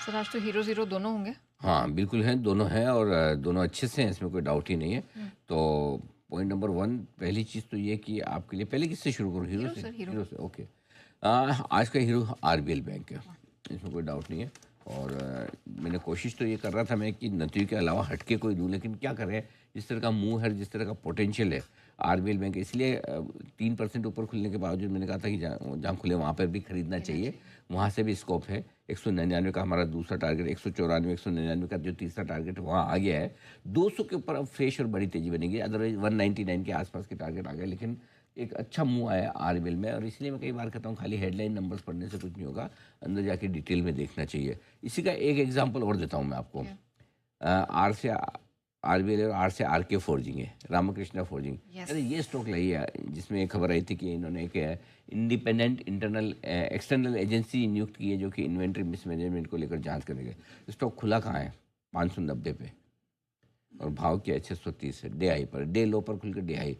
Sir आज तो hero zero दोनों होंगे। हाँ, बिल्कुल हैं, दोनों हैं और दोनों अच्छे से हैं, इसमें कोई डाउट ही नहीं है। तो पॉइंट नंबर 1 पहली चीज़ तो ये कि आपके लिए पहले किससे शुरू करूँ, हीरो हीरो से? Sir hero. हीरो से, ओके। आज का हीरो आरबीएल बैंक है, इसमें कोई डाउट नहीं है। और मैंने कोशिश तो ये कर रहा था मैं कि नतीजों के अलावा हट के कोई दूँ, लेकिन क्या करें, जिस तरह का मुँह है, जिस तरह का पोटेंशियल है आरबीएल बैंक, इसलिए 3% ऊपर खुलने के बावजूद मैंने कहा था कि जहाँ जहाँ खुले वहाँ पर भी खरीदना लेना चाहिए, चाहिए। वहाँ से भी स्कोप है। 199 का हमारा दूसरा टारगेट, 194, 199 का जो तीसरा टारगेट है वहाँ आ गया है। 200 के ऊपर अब फ्रेश और बड़ी तेज़ी बनेगी, अदरवाइज़ 199 के आसपास के टारगेट आ गए। लेकिन एक अच्छा मूव आया आरबीएल में, और इसलिए मैं कई बार कहता हूँ खाली हेडलाइन नंबर्स पढ़ने से कुछ नहीं होगा, अंदर जाके डिटेल में देखना चाहिए। इसी का एक एग्जांपल और देता हूँ मैं आपको। क्या? आर से आरबीएल और आर से आर के फोर्जिंग है, रामकृष्णा फोर्जिंग। यस। अरे ये स्टॉक लाई है, जिसमें एक खबर आई थी कि इन्होंने एक इंडिपेंडेंट इंटरनल एक्सटर्नल एजेंसी नियुक्त की है जो कि इन्वेंट्री मिसमैनेजमेंट को लेकर जांच करेंगे। स्टॉक खुला कहाँ है? 590 पे, और भाव किया है 630 है, डे हाई पर, डे लो पर खुलकर डे हाई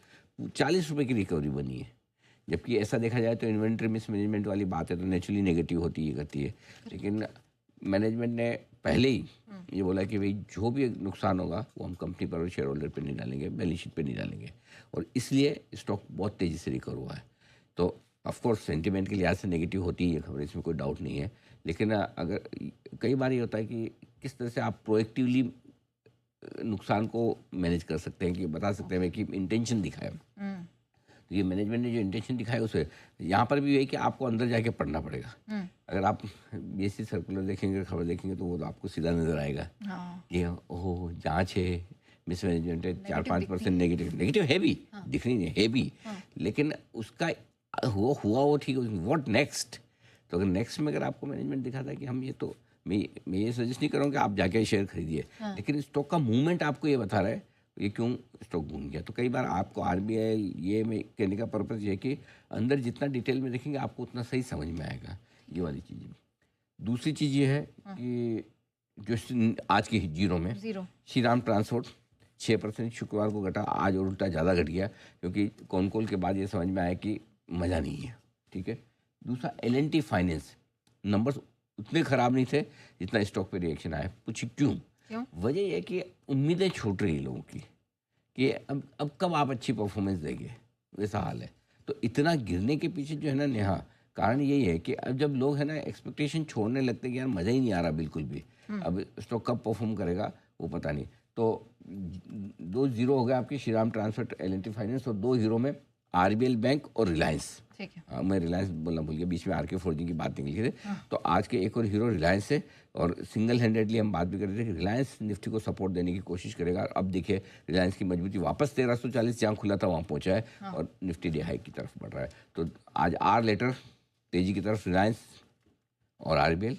40 रुपये की रिकवरी बनी है। जबकि ऐसा देखा जाए तो इन्वेंट्री मिसमैनेजमेंट वाली बात है तो नेचुरली नेगेटिव होती ही करती है, लेकिन मैनेजमेंट ने पहले ही ये बोला कि भाई जो भी नुकसान होगा वो हम कंपनी पर और शेयर होल्डर पर नहीं डालेंगे, बैलेंस शीट पर नहीं डालेंगे, और इसलिए स्टॉक बहुत तेज़ी से रिकवर हुआ है। तो ऑफकोर्स सेंटिमेंट के लिहाज से नेगेटिव होती ही है खबर, इसमें कोई डाउट नहीं है। लेकिन अगर कई बार ये होता है कि किस तरह से आप प्रोएक्टिवली नुकसान को मैनेज कर सकते हैं, कि बता सकते हैं कि इंटेंशन दिखाएं। हम्म। तो ये मैनेजमेंट ने जो इंटेंशन दिखाया उसे यहाँ पर भी यही कि आपको अंदर जाके पढ़ना पड़ेगा। अगर आप बीएससी सर्कुलर देखेंगे, खबर देखेंगे, तो वो तो आपको सीधा नजर आएगा हाँ। कि ओह जांच है, मिसमैनेजमेंट है, Negative 4-5% नेगेटिव, नेगेटिव है भी, दिख रही नहीं है भी, लेकिन उसका हुआ वो ठीक है, व्हाट नेक्स्ट। तो अगर नेक्स्ट में अगर आपको मैनेजमेंट दिखाता है कि हम ये तो मैं ये सजेस्ट नहीं करूँगा कि आप जाके शेयर खरीदिए, लेकिन स्टॉक का मूवमेंट आपको ये बता रहा है ये क्यों स्टॉक घूम गया। तो कई बार आपको आरबीआई ये में कहने का पर्पज़ ये है कि अंदर जितना डिटेल में देखेंगे आपको उतना सही समझ में आएगा, ये वाली चीज़। दूसरी चीज़ ये है कि जो आज की जीरो में ज़ीरो। श्री राम ट्रांसपोर्ट 6% शुक्रवार को घटा, आज और उल्टा ज़्यादा घट गया, क्योंकि कॉल के बाद ये समझ में आया कि मज़ा नहीं है, ठीक है। दूसरा एल&टी फाइनेंस, नंबर्स उतने ख़राब नहीं थे जितना स्टॉक पे रिएक्शन आया। पूछिए क्यों? वजह यह है कि उम्मीदें छूट रही लोगों की कि अब कब आप अच्छी परफॉर्मेंस देंगे, वैसा हाल है। तो इतना गिरने के पीछे जो है ना नेहा, कारण यही है कि अब जब लोग है ना एक्सपेक्टेशन छोड़ने लगते हैं कि यार मज़ा ही नहीं आ रहा बिल्कुल भी, अब स्टॉक कब परफॉर्म करेगा वो पता नहीं। तो 2 जीरो हो गया आपकी Shri Ram transport, L&T finance, और 2 हीरो में आरबीएल बैंक और रिलायंस। ठीक है। मैं रिलायंस बोलना भूल गया, बीच में आरके फोर्जिंग की बात निकली थी। तो आज के एक और हीरो रिलायंस है, और सिंगल हैंडेडली हम बात भी कर रहे थे कि रिलायंस निफ्टी को सपोर्ट देने की कोशिश करेगा। अब देखिए रिलायंस की मजबूती वापस 1340 जहाँ खुला था वहाँ पहुँचा है, और निफ्टी डे हाई की तरफ बढ़ रहा है। तो आज आर लेटर तेजी की तरफ रिलायंस और आरबीएल।